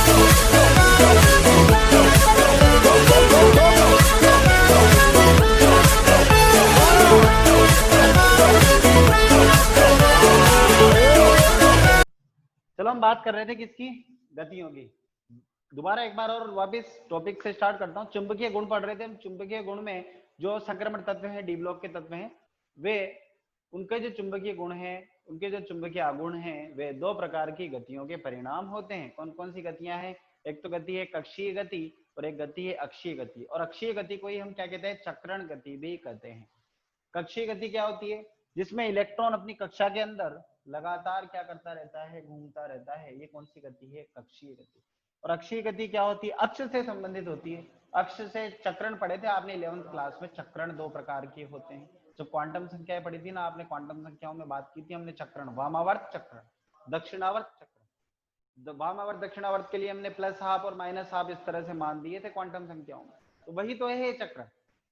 चलो हम बात कर रहे थे किसकी, गतियों की। दोबारा एक बार और वापस टॉपिक से स्टार्ट करता हूँ। चुंबकीय गुण पढ़ रहे थे हम। चुंबकीय गुण में जो संक्रमण तत्व है, डी ब्लॉक के तत्व हैं, वे उनके जो चुंबकीय गुण हैं, उनके जो चुंबकीय आघूर्ण हैं, वे दो प्रकार की गतियों के परिणाम होते हैं। कौन कौन सी गतियां हैं? एक तो गति है कक्षीय गति और एक गति है अक्षीय गति। और अक्षीय गति को ही हम क्या कहते हैं? चक्रण गति भी कहते हैं। कक्षीय गति क्या होती है? जिसमें इलेक्ट्रॉन अपनी कक्षा के अंदर लगातार क्या करता रहता है? घूमता रहता है। ये कौन सी गति है? कक्षीय गति। और अक्षीय गति क्या होती है? अक्ष से संबंधित होती है। अक्ष से चक्रण पढ़े थे आपने 11th क्लास में। चक्रण दो प्रकार के होते हैं। जब क्वांटम संख्याएं पढ़ी थी ना आपने, क्वांटम संख्याओं में बात की थी हमने चक्रण, वामावर्त चक्रण, दक्षिणावर्त चक्रण। वामावर्त दक्षिणावर्त के लिए हमने प्लस हाफ और माइनस हाफ इस तरह से मान दिए थे क्वांटम संख्याओं में। तो वही तो है ये चक्रण।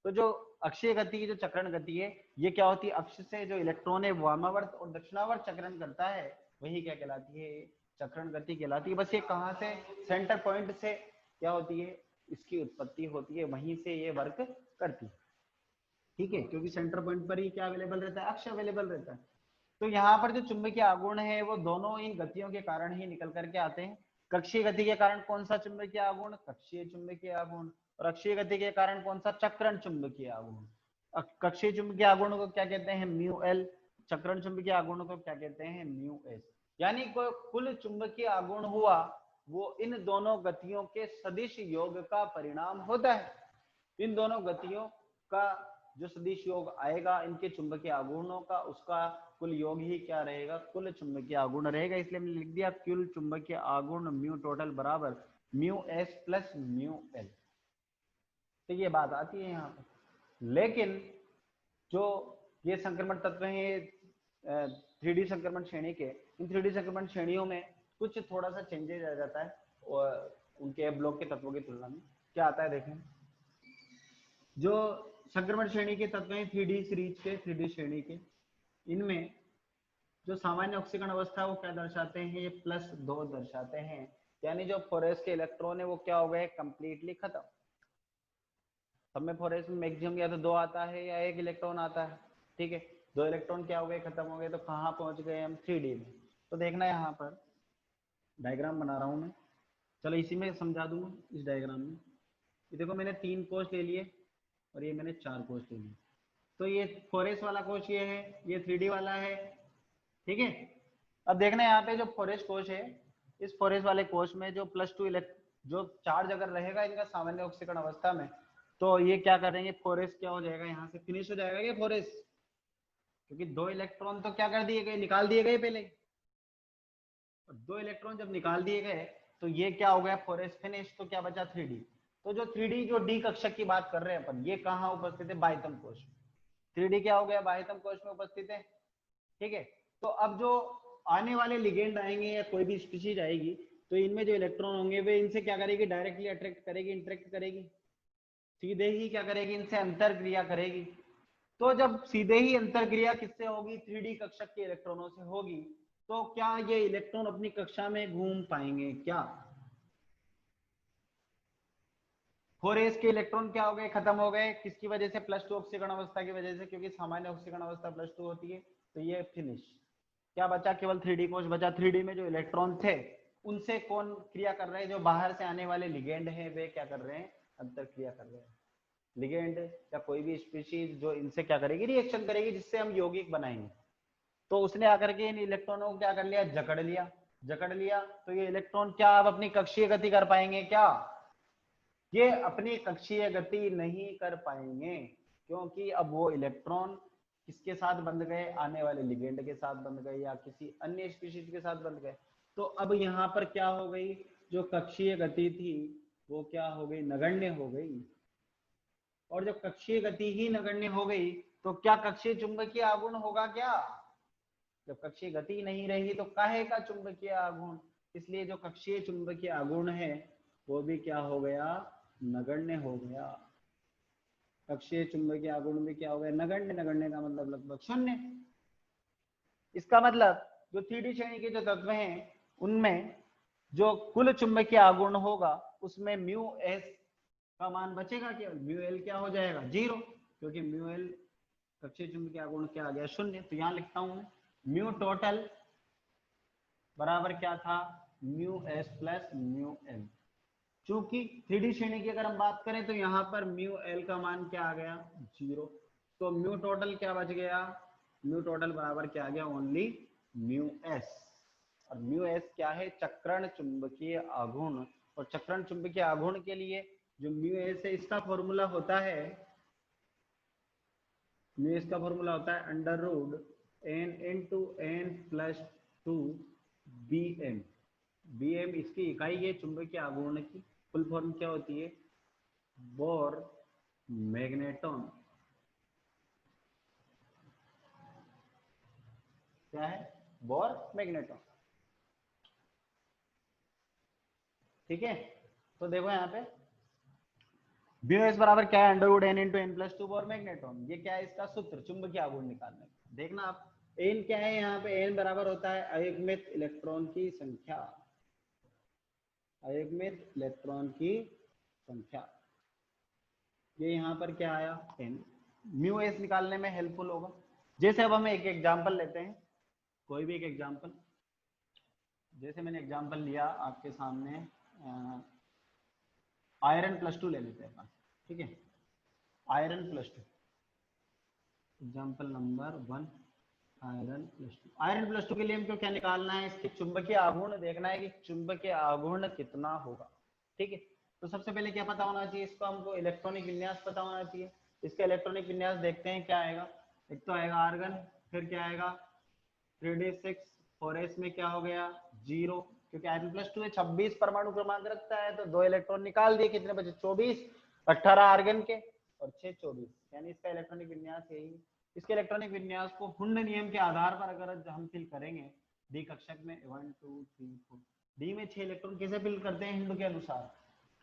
तो जो अक्षीय गति की जो चक्रण गति है, ये क्या होती है? अक्ष से जो इलेक्ट्रॉन है वामावर्त और दक्षिणावर्त चक्रण करता है, वही क्या कहलाती है? चक्रण गति कहलाती है। बस ये कहाँ से? सेंटर पॉइंट से क्या होती है? इसकी उत्पत्ति होती है, वहीं से ये वर्क करती है। ठीक है, क्योंकि सेंटर पॉइंट पर ही क्या अवेलेबल रहता है? अक्ष अवेलेबल रहता है। तो यहाँ पर जो चुंबकीय आघूर्ण है वो दोनों इन गतियों के कारण ही निकल करके आते हैं। कक्षीय गति के कारण कौन सा चुंबकीय आघूर्ण? कक्षीय चुंबकीय आघूर्ण। और अक्षीय गति के कारण कौन सा? चक्रण चुंबकीय आघूर्ण। कक्षीय चुंबकीय आघूर्ण को क्या कहते हैं? Mu L. चक्रण चुंबकीय आघूर्ण को क्या कहते हैं? Mu S. यानी कुल चुंबकीय आघूर्ण हुआ वो इन दोनों गतियों के सदिश योग का परिणाम होता है। इन दोनों गतियों का जो सदिश योग आएगा इनके चुंबकीय आघूर्णों का, उसका कुल योग ही क्या रहेगा? कुल चुंबकीय आघूर्ण रहेगा। इसलिए हमने लिख दिया कुल चुंबकीय आघूर्ण म्यू टोटल बराबर mu S plus mu L. तो ये बात आती है यहाँ पर। लेकिन जो ये संक्रमण तत्व है 3D संक्रमण श्रेणी के, इन 3D संक्रमण श्रेणियों में कुछ थोड़ा सा चेंजेस आ जाता है और उनके ब्लॉक के तत्वों की तुलना में। क्या आता है देखें। जो संक्रमण श्रेणी के तत्व हैं 3D सीरीज के, 3D श्रेणी के, इनमें जो सामान्य ऑक्सीकरण अवस्था है वो क्या दर्शाते हैं? ये +2 दर्शाते हैं। यानी जो फोरेस के इलेक्ट्रॉन है वो क्या हो गए? कंप्लीटली खत्म। सब में फोरेस में मैक्सिमम या तो 2 आता है या 1 इलेक्ट्रॉन आता है। ठीक है, 2 इलेक्ट्रॉन क्या हो गए? खत्म हो गए। तो कहाँ पहुंच गए हम? 3D में। तो देखना यहाँ पर डायग्राम बना रहा हूं मैं, चलो इसी में समझा दूंगा इस डायग्राम में। ये देखो मैंने 3 कोश ले लिए और ये मैंने 4 कोश ले लिए। तो ये फोरेस वाला कोश ये है, ये 3D वाला है। ठीक है, अब देखना यहाँ पे जो फोरेस कोश है, इस फोरेस वाले कोश में जो +2 जो चार्ज अगर रहेगा इनका सामान्य ऑक्सीकरण अवस्था में, तो ये क्या करेंगे? फोरेस क्या हो जाएगा? यहाँ से फिनिश हो जाएगा ये फोरेस, क्योंकि 2 इलेक्ट्रॉन तो क्या कर दिए गए? निकाल दिए गए पहले। और 2 इलेक्ट्रॉन जब निकाल दिए गए तो ये क्या हो गया? फोरेस फिनिश। तो क्या बचा? 3D। तो जो 3D जो डी कक्षक की बात कर रहे हैं अपन, ये कहाँ उपस्थित है? बाह्यतम कोश में। 3D क्या हो गया? बाह्यतम कोश में उपस्थित है। ठीक है, तो अब जो आने वाले लिगेंड आएंगे या कोई भी स्पीशीज आएगी, तो इनमें जो इलेक्ट्रॉन होंगे वे इनसे क्या करेगी? डायरेक्टली अट्रैक्ट करेगी, इंटरेक्ट करेगी, सीधे ही क्या करेगी? इनसे अंतर क्रिया करेगी। तो जब सीधे ही अंतर क्रिया किससे होगी? 3D कक्षक के इलेक्ट्रॉनों से होगी। तो क्या ये इलेक्ट्रॉन अपनी कक्षा में घूम पाएंगे? क्या फोरेस के इलेक्ट्रॉन क्या हो गए? खत्म हो गए। किसकी वजह से? +2 ऑक्सीकरण अवस्था की वजह से, क्योंकि सामान्य ऑक्सीकरण अवस्था +2 होती है। तो ये फिनिश। क्या बचा? केवल 3D कोश बचा। 3D में जो इलेक्ट्रॉन थे उनसे कौन क्रिया कर रहे हैं? जो बाहर से आने वाले लिगेंड हैं वे क्या कर रहे हैं? अंतर क्रिया कर रहे हैं। लिगेंड या कोई भी स्पीशीज जो इनसे क्या करेगी? रिएक्शन करेगी, जिससे हम यौगिक बनाएंगे। तो उसने आकर के इन इलेक्ट्रॉनों को क्या कर लिया? जकड़ लिया। जकड़ लिया तो ये इलेक्ट्रॉन क्या अब अपनी कक्षीय गति कर पाएंगे? क्या ये अपनी कक्षीय गति नहीं कर पाएंगे, क्योंकि अब वो इलेक्ट्रॉन किसके साथ बंध गए? आने वाले लिगेंड के साथ बंध गए या किसी अन्य स्पीशीज के साथ बंध गए। तो अब यहाँ पर क्या हो गई? जो कक्षीय गति थी वो क्या हो गई? नगण्य हो गई। और जब कक्षीय गति ही नगण्य हो गई तो क्या कक्षीय चुंबकीय आघूर्ण होगा? क्या जब कक्षीय गति नहीं रही तो काहे का चुंबकीय आघूर्ण? इसलिए जो कक्षीय चुंबकीय आघूर्ण है वो भी क्या हो गया? नगण्य हो गया। कक्षीय चुंबकीय आघूर्ण भी क्या हो गया? नगण्य। नगण्य का मतलब लगभग 0। इसका मतलब जो 3D श्रेणी के जो तत्व हैं उनमें जो कुल चुंबकीय आघूर्ण होगा उसमें म्यू एस का मान बचेगा, केवल म्यू एल क्या हो जाएगा 0, क्योंकि म्यू एल कक्षीय चुंबकीय आघूर्ण क्या आ गया 0। तो यहाँ लिखता हूं म्यू टोटल बराबर क्या था mu S plus mu L. चूंकि 3D श्रेणी की अगर हम बात करें तो यहाँ पर म्यू एल का मान क्या आ गया 0, तो म्यू टोटल क्या बच गया, म्यू टोटल बराबर क्या आ गया ओनली म्यू एस। और म्यू एस क्या है चक्रण चुंबकीय आघूर्ण, और चक्रण चुंबकीय आघूर्ण के लिए जो म्यू एस है इसका फॉर्मूला होता है, म्यू एस का फॉर्मूला होता है under root N into N plus 2 B M. B M इसकी इकाई है चुंबकीय आघूर्ण की, फुल फॉर्म क्या होती है बोर मैग्नेटॉन, क्या है बोर मैग्नेटॉन। ठीक है, तो देखो यहाँ पे म्यू एस बराबर क्या है under root N into N plus 2 Bohr magneton. ये क्या है इसका सूत्र चुंबकीय आघूर्ण निकालने का। देखना आप एन क्या है यहाँ पे, एन बराबर होता है अयुग्मित इलेक्ट्रॉन की संख्या, अयुग्मित इलेक्ट्रॉन की संख्या। ये यहाँ पर क्या आया एन, म्यू एस निकालने में हेल्पफुल होगा। जैसे अब हम एक एग्जांपल लेते हैं, कोई भी एक एग्जांपल, जैसे मैंने एग्जांपल लिया आपके सामने आयरन प्लस 2 ले लेते हैं, ठीक है iron plus 2, example number 1 iron plus 2। Iron plus 2 के लिए हमको क्या निकालना है, इसके चुंबकीय आघूर्ण देखना है कि चुंबकीय आघूर्ण कितना होगा। ठीक है, तो सबसे पहले क्या पता होना चाहिए इसको, हमको इलेक्ट्रॉनिक विन्यास पता होना चाहिए। इसका इलेक्ट्रॉनिक विन्यास देखते हैं क्या आएगा, एक तो आएगा आर्गन, फिर क्या आएगा 3d6, 4s में क्या हो गया 0, क्योंकि आयरन प्लस 2 है 26 परमाणु क्रमांक रखता है, तो 2 इलेक्ट्रॉन निकाल दिए, कितने बचे 24, 18 आर्गन के और 6 24, यानी इसका इलेक्ट्रॉनिक विन्यास यही है। इसके इलेक्ट्रॉनिक विन्यास को हुंड नियम के आधार पर अगर हम फिल करेंगे डी कक्षक में 1 2 3 4, डी में 6 इलेक्ट्रॉन कैसे फिल करते हैं हिंदू के अनुसार,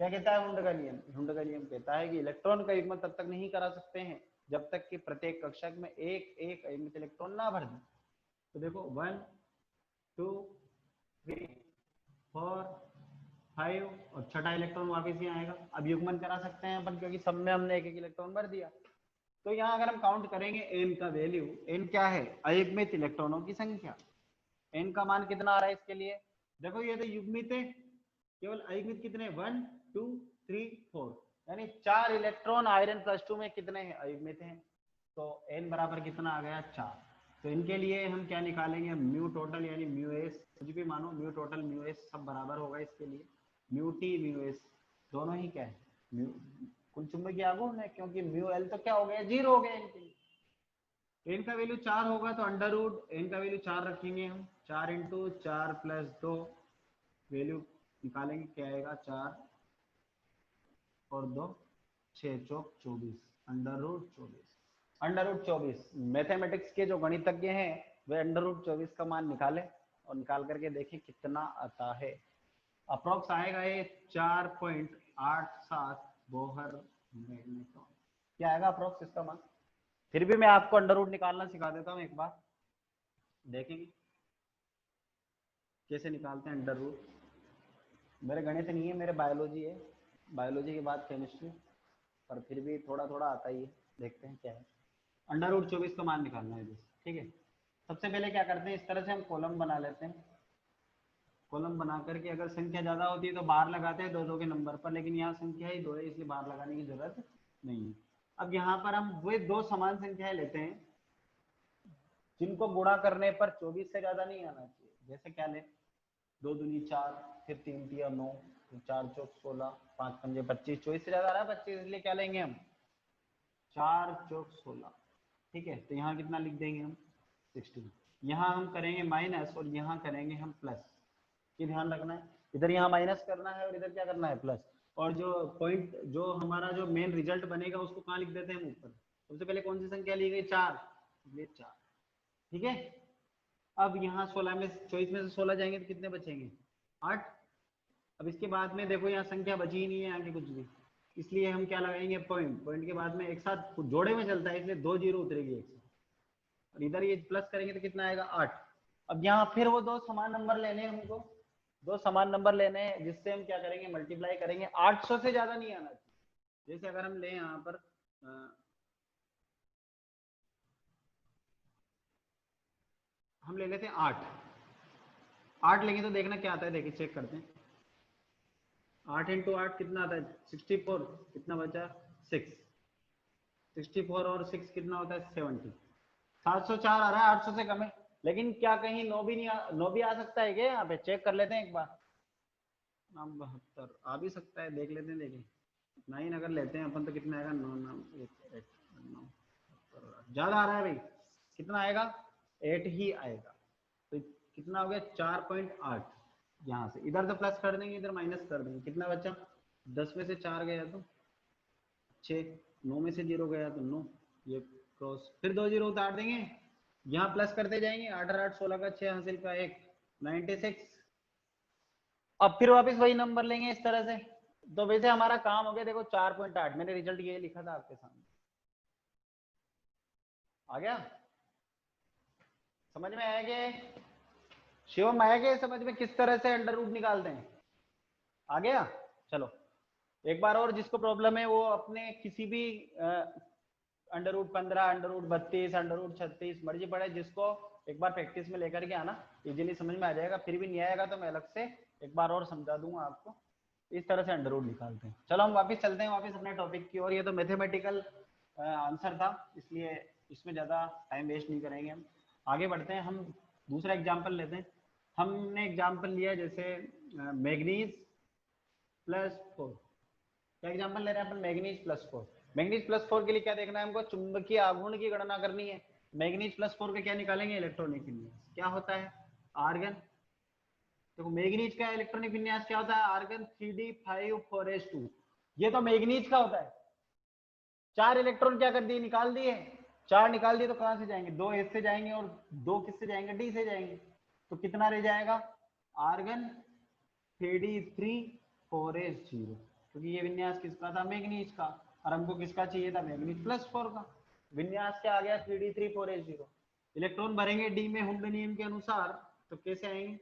क्या कहता है हुंड का नियम, हुंड का नियम कहता है कि इलेक्ट्रॉन का युग्म तब तक नहीं करा सकते हैं जब तक कि प्रत्येक कक्षक में एक एक अयुग्मित इलेक्ट्रॉन ना भर दे। तो देखो 1 2 3 4 5 और छठा इलेक्ट्रॉन वापस ही आएगा। अब युग्मन करा सकते हैं अपन क्योंकि सब में हमने एक एक इलेक्ट्रॉन भर दिया। तो यहाँ अगर हम काउंट करेंगे एन का वैल्यू, एन क्या है अयुग्मित इलेक्ट्रॉनों की संख्या, एन का मान कितना आ रहा है इसके लिए, देखो ये तो युग्मित है, केवल अयुग्मित कितने 1 2 3 4, यानी 4 इलेक्ट्रॉन आयरन प्लस 2 में कितने हैं अयुग्मित हैं, तो एन बराबर कितना आ गया 4। तो इनके लिए हम क्या निकालेंगे म्यू टोटल यानी म्यू एस, कुछ भी मानो म्यू टोटल म्यू एस सब बराबर होगा इसके लिए, म्यू टी म्यू एस दोनों ही क्या है म्यू कुल चुंबकीय आघूर्ण है, क्योंकि म्यू एल तो क्या हो गया 0 हो गया इनके लिए। एन का वैल्यू 4 होगा तो अंडर रूट एन का वैल्यू 4 रखेंगे हम, 4 इंटू 4 प्लस 2 वैल्यू निकालेंगे क्या आएगा 4 और 2 6 चौक 24 under root 24, under root 24। Mathematics के जो गणितज्ञ हैं वे अंडर रूट 24 का मान निकाले और निकाल करके देखें कितना आता है। अप्रोक्स आएगा ये 4.87 बोहर मैग्नेटॉन, क्या आएगा अप्रोक्स इसका मान। फिर भी मैं आपको अंडर रूट निकालना सिखा देता हूँ, एक बार देखेंगे कैसे निकालते हैं अंडर रूट। मेरे गणित नहीं है, मेरे बायोलॉजी है, बायोलॉजी के बाद केमिस्ट्री, पर फिर भी थोड़ा थोड़ा आता ही है, देखते हैं क्या है। अंडर रूट 24 का मान निकालना है जैसे, ठीक है। सबसे पहले क्या करते हैं इस तरह से हम कॉलम बना लेते हैं, कॉलम बना करके अगर संख्या ज्यादा होती है तो बार लगाते हैं 2 2 के नंबर पर, लेकिन यहाँ संख्या ही 2 है इसलिए बार लगाने की जरूरत नहीं है। अब यहाँ पर हम वे 2 समान संख्याएं लेते हैं जिनको गुणा करने पर 24 से ज्यादा नहीं आना चाहिए। जैसे क्या ले 2 दूनी 4, फिर 3 तिया 9, फिर 4 चौक 16, 5 पंजे 25, 24 से ज्यादा आ रहा है 25, इसलिए क्या लेंगे हम 4 चौक 16, ठीक है। तो यहाँ कितना लिख देंगे हम 16, यहाँ हम करेंगे माइनस और यहाँ करेंगे हम प्लस, ये ध्यान रखना है, इधर यहाँ माइनस करना है और इधर क्या करना है प्लस। और जो पॉइंट जो हमारा जो मेन रिजल्ट बनेगा उसको कहाँ लिख देते हैं हम ऊपर। सबसे पहले कौन सी संख्या ली गई 4, ये 4, ठीक है। अब यहाँ 16 में 24 में से 16 जाएंगे तो कितने बचेंगे 8। अब इसके बाद में देखो यहाँ संख्या बची ही नहीं है आगे कुछ भी, इसलिए हम क्या लगाएंगे पॉइंट, पॉइंट के बाद में एक साथ जोड़े में चलता है इसलिए 2 जीरो उतरेगी एक साथ, और इधर ये प्लस करेंगे तो कितना आएगा 8। अब यहाँ फिर वो 2 समान नंबर लेने हैं हमको, दो समान नंबर लेने हैं जिससे हम क्या करेंगे, मल्टीप्लाई करेंगे। 800 से ज्यादा नहीं आना चाहिए। जैसे अगर हम ले यहाँ पर हम ले लेते हैं 8 लेंगे तो देखना क्या आता है, देखिए चेक करते हैं। 8 इंटू 8 कितना आता है, 64। कितना बचा, 6। 64 और 6 कितना होता है, 70। 704 आ रहा है, 800 से कम है। लेकिन क्या कहीं 9 भी नहीं आ, 9 भी आ सकता है क्या, यहाँ पे चेक कर लेते हैं एक बार। नाम 72 आ भी सकता है, देख लेते हैं। देखिए 9 अगर लेते हैं अपन तो कितना आएगा, 9 9 8 9 ज्यादा आ रहा है भाई, कितना आएगा, 8 ही आएगा। तो कितना हो गया, 4.8। यहाँ से इधर तो प्लस कर देंगे, इधर माइनस कर देंगे, कितना बचा, 10 में से 4 गया तो 6, 9 में से 0 गया तो 9, ये क्रॉस, फिर 2 0 उतार देंगे, यहाँ प्लस करते जाएंगे। 8 और 8 16 का 6 हासिल का 1, 96। अब फिर वापस वही नंबर लेंगे इस तरह से। तो वैसे हमारा काम हो गया, देखो 4.8, मैंने रिजल्ट ये लिखा था आपके सामने, आ गया समझ में, आया कि शिवम, आया कि समझ में किस तरह से अंडर रूट निकालते हैं, आ गया। चलो एक बार और, जिसको प्रॉब्लम है वो अपने किसी भी under root 15, under root 32, under root 36 मर्जी पड़े, जिसको एक बार प्रैक्टिस में लेकर के आना, इजीली समझ में आ जाएगा। फिर भी नहीं आएगा तो मैं अलग से एक बार और समझा दूंगा आपको। इस तरह से अंडर रूट निकालते हैं। चलो हम वापस चलते हैं, वापस अपने टॉपिक की ओर। ये तो मैथमेटिकल आंसर था, इसलिए इसमें ज़्यादा टाइम वेस्ट नहीं करेंगे। हम आगे बढ़ते हैं, हम दूसरा एग्जाम्पल लेते हैं। हमने एग्जाम्पल लिया जैसे मैग्नीज +4। क्या एग्जाम्पल ले रहे हैं अपन, मैग्नीज +4। मैग्नीज +4 के लिए क्या देखना है हमको, चुंबकीय आघूर्ण की गणना करनी है। मैग्नीज +4 के क्या निकालेंगे, इलेक्ट्रॉनिक विन्यास। क्या होता है, आर्गन। देखो मैग्नीज का इलेक्ट्रॉनिक विन्यास क्या होता है, आर्गन 3d5 4s2। ये तो मैग्नीज का होता है। 4 इलेक्ट्रॉन क्या कर दिए, निकाल दिए। 4 निकाल दिए तो कहां से जाएंगे, 2 एस से जाएंगे और 2 किससे जाएंगे, डी से जाएंगे। तो कितना रह जाएगा, आर्गन 3d3 4s0, क्योंकि ये विन्यास किसका था, मैग्नीज का। और हमको किसका चाहिए था, मैग्नीज +4 का। विन्यास क्या आ गया, 3d3 4s0। इलेक्ट्रॉन भरेंगे डी में हुंड नियम के अनुसार, तो कैसे आएंगे,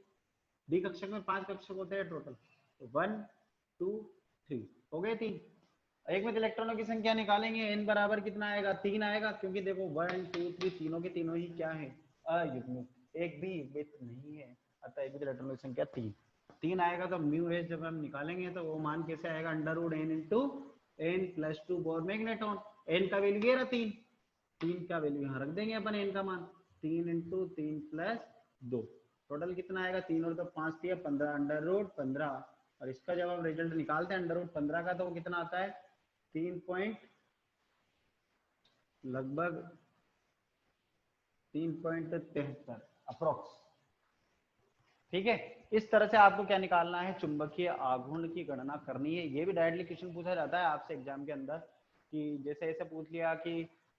डी कक्षक में 5 कक्षक होते हैं टोटल, तो 1 2 3 हो गए 3। एक में इलेक्ट्रॉनों की संख्या निकालेंगे, एन बराबर कितना आएगा, 3 आएगा, क्योंकि देखो 1 2 3 तीनों के तीनों ही क्या है, अयुग्मिक, एक भी युग्मित नहीं है, अतः एक इलेक्ट्रॉनों की संख्या 3 आएगा। तो म्यू एस जब हम निकालेंगे तो वो मान कैसे आएगा, √n into n+2 Bohr magneton. N का वैल्यू ये रहा 3 का वैल्यू यहाँ रख देंगे अपन, एन का मान 3 इंटू 3 + 2, टोटल कितना आएगा, 3 और 2 5 दिया 15, √15। और इसका जब हम रिजल्ट निकालते हैं √15 का, तो वो कितना आता है, 3 पॉइंट लगभग 3.73 अप्रोक्स। ठीक है, इस तरह से आपको क्या निकालना है, चुंबकीय आघूर्ण की गणना करनी है। ये भी डायरेक्टली क्वेश्चन पूछा जाता है आपसे एग्जाम के अंदर, कि जैसे ऐसे पूछ लिया कि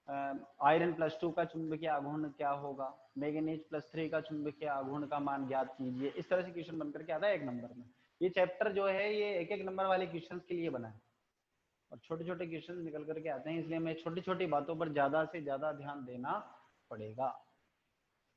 आयरन +2 का चुंबकीय आघूर्ण क्या होगा, मैग्नीज +3 का चुंबकीय आघूर्ण का मान ज्ञात कीजिए। इस तरह से क्वेश्चन बनकर के आता है 1 नंबर में। ये चैप्टर जो है ये 1-1 नंबर वाले क्वेश्चन के लिए बना है, और छोटे छोटे क्वेश्चन निकल करके आते हैं, इसलिए हमें छोटी छोटी बातों पर ज्यादा से ज्यादा ध्यान देना पड़ेगा।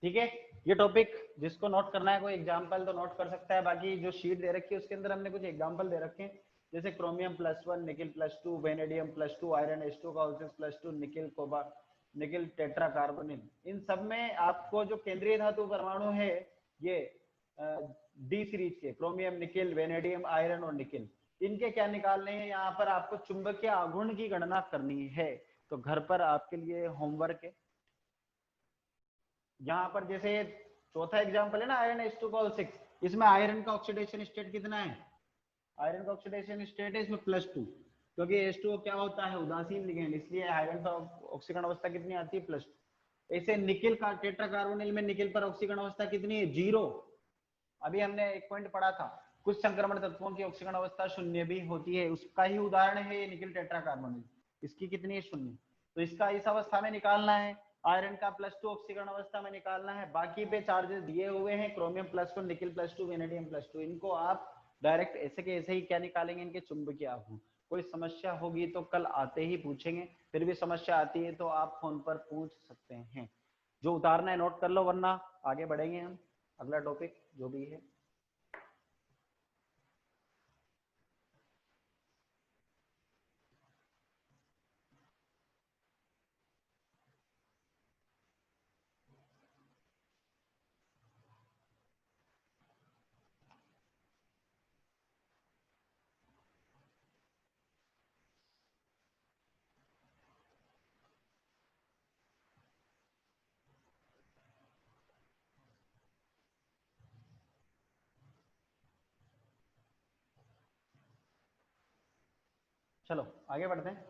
ठीक है, ये टॉपिक जिसको नोट करना है, कोई एग्जांपल तो नोट कर सकता है। बाकी जो शीट दे रखी है उसके अंदर हमने कुछ एग्जांपल दे रखे हैं, जैसे chromium +1, nickel +2, vanadium +2, iron H2 का +2, निकिल कोबाल्ट, निकिल टेट्राकार्बोनिल। इन सब में आपको जो केंद्रीय धातु परमाणु है, ये डी सीरीज के, क्रोमियम, निकिल, वेनेडियम, आयरन और निकिल, इनके क्या निकालने हैं, यहाँ पर आपको चुंबकीय आघूर्ण की गणना करनी है। तो घर पर आपके लिए होमवर्क है। यहाँ पर जैसे चौथा एग्जांपल है ना, आयरन H2 इसमें आयरन का ऑक्सीडेशन स्टेट कितना है, आयरन का ऑक्सीडेशन स्टेट है इसमें +2, क्योंकि H2O क्या होता है, उदासीन लिगेंड, इसलिए आयरन का ऑक्सीकरण अवस्था कितनी आती है, +2। ऐसे निकिल का टेट्राकार्बोनिल में निकिल पर ऑक्सीकरण अवस्था कितनी है, 0। अभी हमने एक पॉइंट पढ़ा था, कुछ संक्रमण तत्वों की ऑक्सीकरण अवस्था 0 भी होती है, उसका ही उदाहरण है ये निकिल टेट्राकार्बोनिल। इसकी कितनी है, 0। तो इसका इस अवस्था में निकालना है, आयरन का +2 ऑक्सीकरण अवस्था में निकालना है। बाकी पे चार्जेस दिए हुए हैं, क्रोमियम +1, निकिल +2, वेनेडियम +2, इनको आप डायरेक्ट ऐसे के ऐसे ही क्या निकालेंगे, इनके चुंबकीय आघूर्ण। कोई समस्या होगी तो कल आते ही पूछेंगे, फिर भी समस्या आती है तो आप फोन पर पूछ सकते हैं। जो उतारना है नोट कर लो, वरना आगे बढ़ेंगे हम, अगला टॉपिक जो भी है। चलो आगे बढ़ते हैं।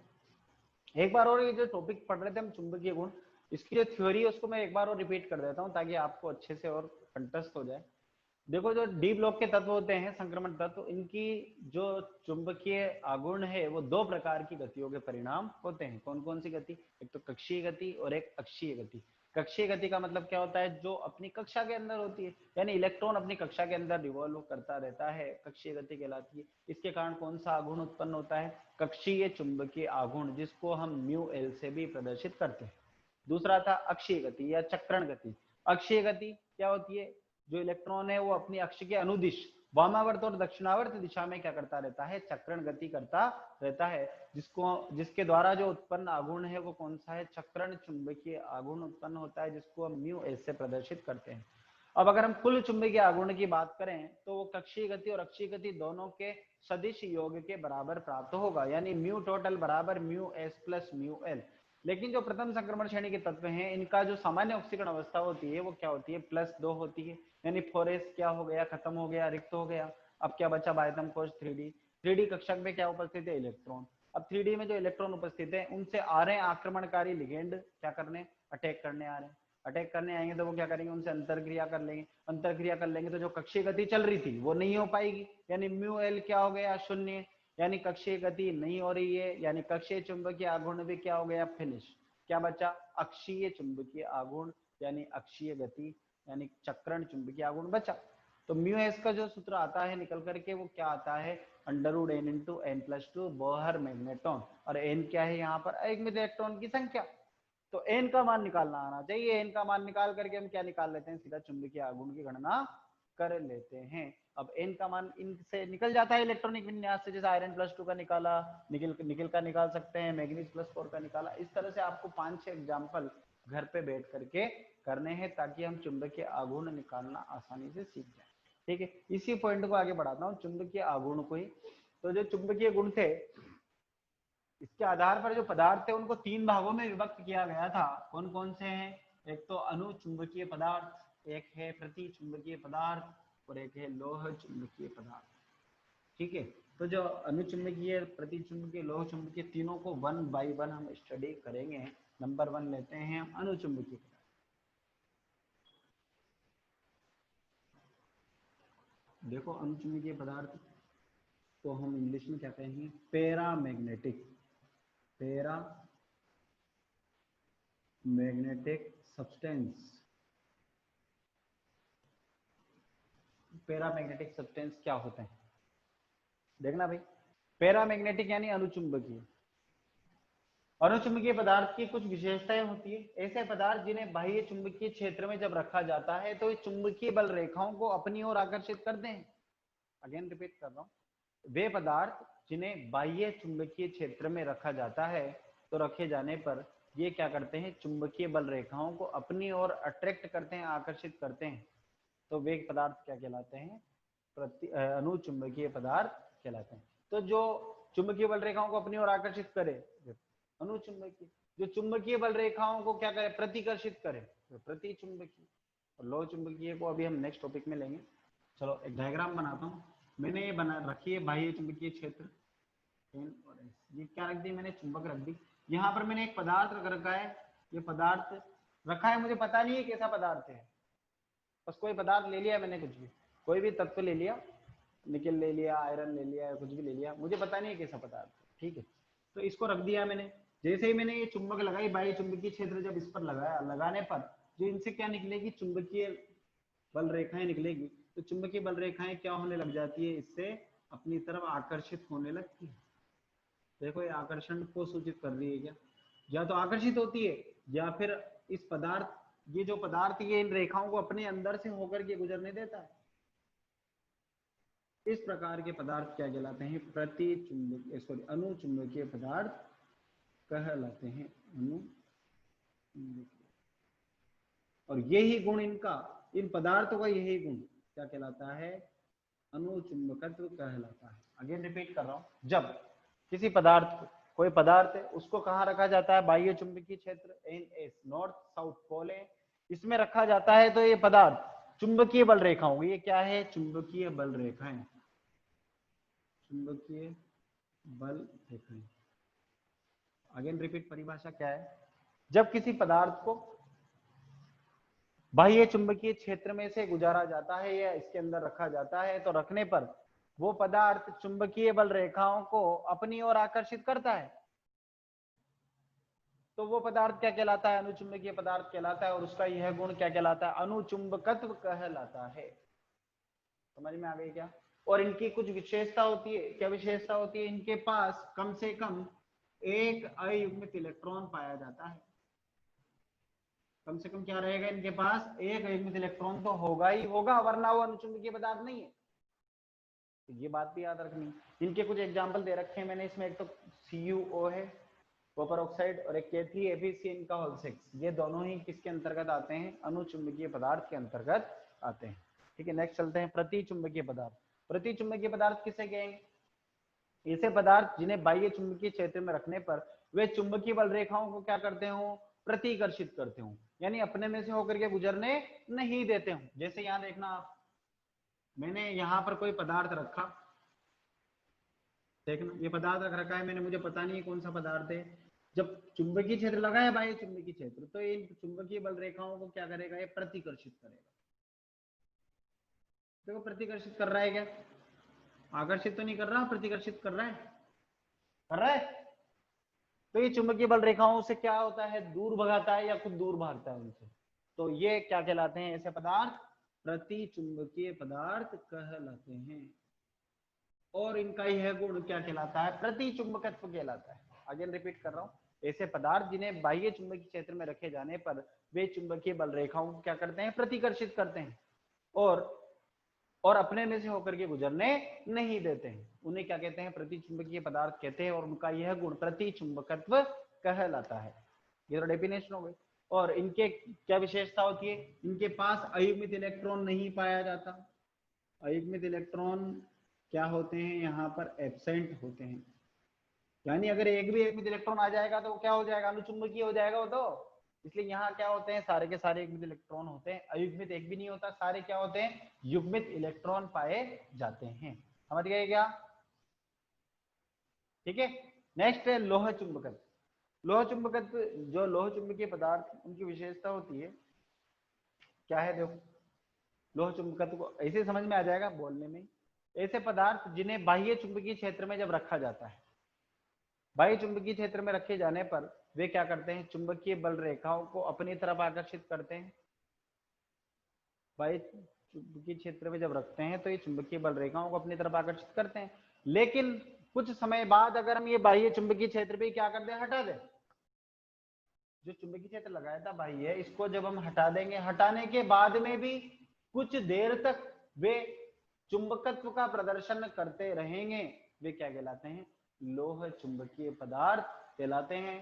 एक बार और ये जो टॉपिक पढ़ रहे थे हम चुंबकीय गुण, इसकी जो थ्योरी है उसको मैं एक बार और रिपीट कर देता हूँ ताकि आपको अच्छे से और कंटस्ट हो जाए। देखो जो डी ब्लॉक के तत्व होते हैं, संक्रमण तत्व, इनकी जो चुंबकीय आघूर्ण है वो दो प्रकार की गतियों के परिणाम होते हैं। कौन कौन सी गति? एक तो कक्षीय गति और एक अक्षीय गति। कक्षीय गति का मतलब क्या होता है? जो अपनी कक्षा के अंदर होती है, यानी इलेक्ट्रॉन अपनी कक्षा के अंदर रिवॉल्व करता रहता है, कक्षीय गति कहलाती है। इसके कारण कौन सा आघूर्ण उत्पन्न होता है? कक्षीय चुंबकीय आघूर्ण, जिसको हम म्यू एल से भी प्रदर्शित करते हैं। दूसरा था अक्षीय गति या चक्रण गति। अक्षीय गति क्या होती है? जो इलेक्ट्रॉन है वो अपनी अक्ष के अनुदिश वामावर्त और दक्षिणावर्त दिशा में क्या करता रहता है? चक्रण गति करता रहता है, जिसके द्वारा जो उत्पन्न आघूर्ण है वो कौन सा है? चक्रण चुंबकीय आघूर्ण उत्पन्न होता है, जिसको हम म्यू एस से प्रदर्शित करते हैं। अब अगर हम कुल चुंबकीय आघूर्ण की बात करें तो वो कक्षीय गति और अक्षीय गति दोनों के सदिश योग के बराबर प्राप्त होगा, यानी म्यू टोटल बराबर mu S plus mu L. लेकिन जो प्रथम संक्रमण श्रेणी के तत्व हैं, इनका जो सामान्य ऑक्सीकरण अवस्था होती है वो क्या होती है? +2 होती है, यानी 4s क्या हो गया? खत्म हो गया, रिक्त हो गया। अब क्या बचा? बाह्यतम कोश 3D कक्षक में क्या उपस्थित है? इलेक्ट्रॉन। अब 3D में जो इलेक्ट्रॉन उपस्थित है उनसे आ रहे आक्रमणकारी लिगेंड क्या करने? अटैक करने आ रहे हैं। अटैक करने आएंगे तो वो क्या करेंगे? उनसे अंतरक्रिया कर लेंगे। अंतरक्रिया कर लेंगे तो जो कक्षीय गति चल रही थी वो नहीं हो पाएगी, यानी म्यू एल क्या हो गया? 0, यानी कक्षीय गति नहीं हो रही है, यानी कक्षीय चुंबकीय आघूर्ण भी क्या हो गया? फिनिश। क्या बचा? अक्षीय चुंबकीय आघूर्ण, यानी अक्षीय गति, यानी चक्रण चुंबकीय आघूर्ण बचा। तो म्यू एस का जो सूत्र आता है निकल करके वो क्या आता है? √n × n+2 Bohr magnetron. और n क्या है यहाँ पर? एकमित इलेक्ट्रॉन की संख्या। तो n का मान निकालना आना चाहिए। n का मान निकाल करके हम क्या निकाल लेते हैं? सीधा चुंबकीय आघूर्ण की गणना कर लेते हैं। अब n का मान इनसे निकल जाता है इलेक्ट्रॉनिक विन्यास से, जैसे आयरन +2 का निकाला, निकल का निकाल सकते हैं, मैग्नीज +4 का निकाला। इस तरह से आपको 5-6 एग्जाम्पल घर पे बैठ करके करने हैं ताकि हम चुंबकीय आघूर्ण निकालना आसानी से सीख जाए। ठीक है, इसी पॉइंट को आगे बढ़ाता हूँ, चुंबकीय आघूर्ण को ही। तो जो चुंबकीय गुण थे, इसके आधार पर जो पदार्थ थे उनको 3 भागों में विभक्त किया गया था। कौन कौन से हैं? एक तो अनुचुंबकीय पदार्थ, एक है प्रति चुंबकीय पदार्थ और एक है लोह चुंबकीय पदार्थ। ठीक है, तो जो अनुचुंबकीय, प्रति चुंबकीय, लोह चुंबकीय, तीनों को 1 बाय 1 हम स्टडी करेंगे। नंबर 1 लेते हैं हम अनुचुंबकीय पदार्थ। देखो अनुचुंबकीय पदार्थ तो हम इंग्लिश में क्या कहेंगे? Paramagnetic. Paramagnetic substance. Paramagnetic substance क्या होते हैं? देखना भाई, पैरामैग्नेटिक यानी अनुचुंबकीय। अनुचुंबकीय पदार्थ की कुछ विशेषताएं होती है। ऐसे पदार्थ जिन्हें बाह्य चुंबकीय क्षेत्र में जब रखा जाता है तो ये चुंबकीय बल रेखाओं को अपनी ओर आकर्षित करते हैं। अगेन रिपीट कर रहा हूँ, वे पदार्थ जिन्हें बाह्य चुंबकीय क्षेत्र में रखा जाता है तो रखे जाने पर ये क्या करते हैं? चुंबकीय बल रेखाओं को अपनी ओर अट्रैक्ट करते हैं, आकर्षित करते हैं। तो वे पदार्थ क्या कहलाते हैं? अनुचुंबकीय पदार्थ कहलाते हैं। तो जो चुंबकीय बल रेखाओं को अपनी ओर आकर्षित करे अनुचुंबकीय, जो चुंबकीय बल रेखाओं को क्या करे? प्रतिकर्षित करे, प्रति चुंबकीय। और लोह चुंबकीय को अभी हम नेक्स्ट टॉपिक में लेंगे। चलो एक डायग्राम बनाता हूँ। मैंने ये बना रखी है बाह्य चुंबकीय क्षेत्र, ये क्या रख दी मैंने? चुंबक रख दी। यहाँ पर मैंने एक पदार्थ रख रखा है, ये पदार्थ रखा है, मुझे पता नहीं है कैसा पदार्थ है, बस कोई पदार्थ ले लिया मैंने, कुछ भी कोई भी तत्व ले लिया, निकल ले लिया, आयरन ले लिया, कुछ भी ले लिया, मुझे पता नहीं है कैसा पदार्थ है। ठीक है, तो इसको रख दिया मैंने। जैसे ही मैंने ये चुंबक लगाई, बाह्य चुंबकीय क्षेत्र जब इस पर लगाया, लगाने पर जो इनसे क्या निकलेगी? चुंबकीय बल रेखाएं निकलेगी। तो चुंबकीय बल रेखाएं क्या होने लग जाती है? इससे अपनी तरफ आकर्षित होने लगती है। देखो ये आकर्षण को सूचित कर रही है क्या? या तो आकर्षित होती है या फिर इस पदार्थ, ये जो पदार्थ ये इन रेखाओं को अपने अंदर से होकर के गुजरने देता है। इस प्रकार के पदार्थ क्या कहलाते हैं? प्रति चुंबकीय, सॉरी अनुचुंबकीय पदार्थ कहलाते हैं। अनुचुंबकीय, और यही गुण इनका, इन पदार्थों का यही गुण क्या कहलाता है? अनुचुंबकत्व कहलाता है। अगेन रिपीट कर रहा हूं, जब किसी पदार्थ को, कोई पदार्थ है उसको कहाँ रखा जाता है? बाह्य चुंबकीय क्षेत्र NS, नॉर्थ साउथ पोल है, इसमें रखा जाता है। तो ये पदार्थ चुंबकीय बल रेखाओं, ये क्या है? चुंबकीय बल रेखाएं, चुंबकीय बल रेखाएं। अगेन रिपीट, परिभाषा क्या है? जब किसी पदार्थ को बाह्य चुंबकीय क्षेत्र में से गुजारा जाता है या इसके अंदर रखा जाता है, तो रखने पर वो पदार्थ चुंबकीय बल रेखाओं को अपनी ओर आकर्षित करता है, तो वो पदार्थ क्या कहलाता है? अनुचुंबकीय पदार्थ कहलाता है। और उसका यह गुण क्या कहलाता है? अनुचुंबकत्व कहलाता है। समझ में आ गई क्या? और इनकी कुछ विशेषता होती है। क्या विशेषता होती है? इनके पास कम से कम एक अयुग्मित इलेक्ट्रॉन पाया जाता है। कम से कम क्या रहेगा इनके पास? एक अयुग्मित इलेक्ट्रॉन तो होगा ही होगा, वरना वो अनुचुंबकीय पदार्थ नहीं है। तो ये बात भी याद रखनी। इनके कुछ एग्जांपल दे रखे हैं मैंने इसमें। एक तो CuO है, कॉपर ऑक्साइड, और एक K3FeCN6। ये दोनों ही किसके अंतर्गत आते हैं? अनुचुंबकीय पदार्थ के अंतर्गत आते हैं। ठीक है, नेक्स्ट चलते हैं। प्रतिचुंबकीय पदार्थ। प्रतिचुंबकीय पदार्थ किसे कहेंगे? ऐसे पदार्थ जिन्हें बाह्य चुंबकीय क्षेत्र में रखने पर वे चुंबकीय बल रेखाओं को क्या करते हो? प्रतिकर्षित करते हो, यानी अपने में से होकर के गुजरने नहीं देते हो। जैसे यहां देखना आप, मैंने यहां पर कोई पदार्थ रखा, देखना ये पदार्थ रख रखा है मैंने, मुझे पता नहीं है कौन सा पदार्थ है। जब चुंबकीय क्षेत्र लगा है, बाह्य चुंबकीय क्षेत्र, तो इन चुंबकीय बल रेखाओं को क्या करेगा? ये प्रतिकर्षित करेगा। देखो प्रतिकर्षित कर रहा है क्या? आकर्षित तो नहीं कर रहा, प्रतिकर्षित कर रहा है। कर रहा है। तो ये चुंबकीय बल रेखाओं से क्या होता है? दूर भगाता है या खुद दूर भागता है उनसे। तो ये क्या कहलाते हैं? ऐसे पदार्थ प्रतिचुंबकीय पदार्थ कहलाते हैं। और इनका यह गुण क्या कहलाता है? प्रतिचुंबकत्व कहलाता है। अगेन रिपीट कर रहा हूं, ऐसे पदार्थ जिन्हें बाह्य चुंबकीय क्षेत्र में रखे जाने पर वे चुंबकीय बल रेखाओं को क्या करते हैं? प्रतिकर्षित करते हैं और अपने में से होकर के गुजरने नहीं देते हैं। उन्हें क्या कहते हैं? प्रतिचुंबकीय पदार्थ कहते हैं। और उनका यह गुण प्रतिचुंबकत्व कहलाता है। ये तो डेफिनेशन हो गई। और इनके क्या विशेषता होती है? इनके पास अयुग्मित इलेक्ट्रॉन नहीं पाया जाता। अयुग्मित इलेक्ट्रॉन क्या होते हैं? यहाँ पर एब्सेंट होते हैं। यानी अगर एक भी अयुग्मित इलेक्ट्रॉन आ जाएगा तो क्या हो जाएगा? अनुचुंबकीय हो जाएगा वो तो। इसलिए यहाँ क्या होते हैं? सारे के सारे युग्मित इलेक्ट्रॉन होते हैं। अयुग्मित एक भी नहीं होता, सारे क्या होते हैं? युग्मित इलेक्ट्रॉन पाए जाते हैं। समझ गए क्या? ठीक है। नेक्स्ट है लोह चुंबकत्व। लोह चुंबकत्व, जो लोह चुंबकीय पदार्थ उनकी विशेषता होती है क्या है? देखो, लोह चुंबकत्व को ऐसे समझ में आ जाएगा बोलने में। ऐसे पदार्थ जिन्हें बाह्य चुंबकीय क्षेत्र में जब रखा जाता है, बाह्य चुंबकीय क्षेत्र में रखे जाने पर वे क्या करते हैं? चुंबकीय बल रेखाओं को अपनी तरफ आकर्षित करते हैं। बाह्य चुंबकीय क्षेत्र में जब रखते हैं तो ये चुंबकीय बल रेखाओं को अपनी तरफ आकर्षित करते हैं। लेकिन कुछ समय बाद अगर हम ये बाह्य चुंबकीय क्षेत्र भी क्या कर दें? हटा दें। जो चुंबकीय क्षेत्र लगाया था बाह्य, इसको जब हम हटा देंगे, हटाने के बाद में भी कुछ देर तक वे चुंबकत्व का प्रदर्शन करते रहेंगे, वे क्या कहलाते हैं? लोह चुंबकीय पदार्थ कहलाते हैं।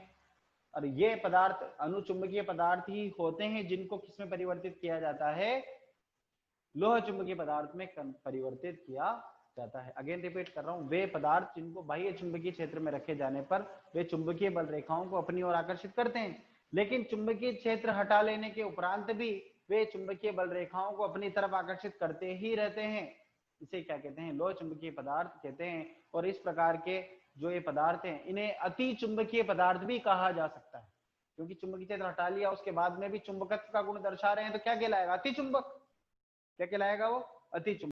और ये पदार्थ अनुचुंबकीय पदार्थ ही होते हैं जिनको किसमें परिवर्तित किया जाता है? लोह चुंबकीय पदार्थ में परिवर्तित किया जाता है। अगेन रिपीट कर रहा हूं, वे पदार्थ जिनको बाह्य चुंबकीय क्षेत्र में रखे जाने पर वे चुंबकीय बल रेखाओं को अपनी ओर आकर्षित करते हैं, लेकिन चुंबकीय क्षेत्र हटा लेने के उपरांत भी वे चुंबकीय बल रेखाओं को अपनी तरफ आकर्षित करते ही रहते हैं। इसे क्या कहते हैं? लोह चुंबकीय पदार्थ कहते हैं। और इस प्रकार के जो ये पदार्थ हैं, इन्हें अति चुंबकीय पदार्थ भी कहा जा सकता है, क्योंकि चुंबकीय क्षेत्र हटा लिया उसके बाद में भी चुंबकत्व का गुण दर्शा रहे हैं, तो क्या कहलाएगा? अति चुंबक। क्या कहलाएगा वो? अति चुंबक।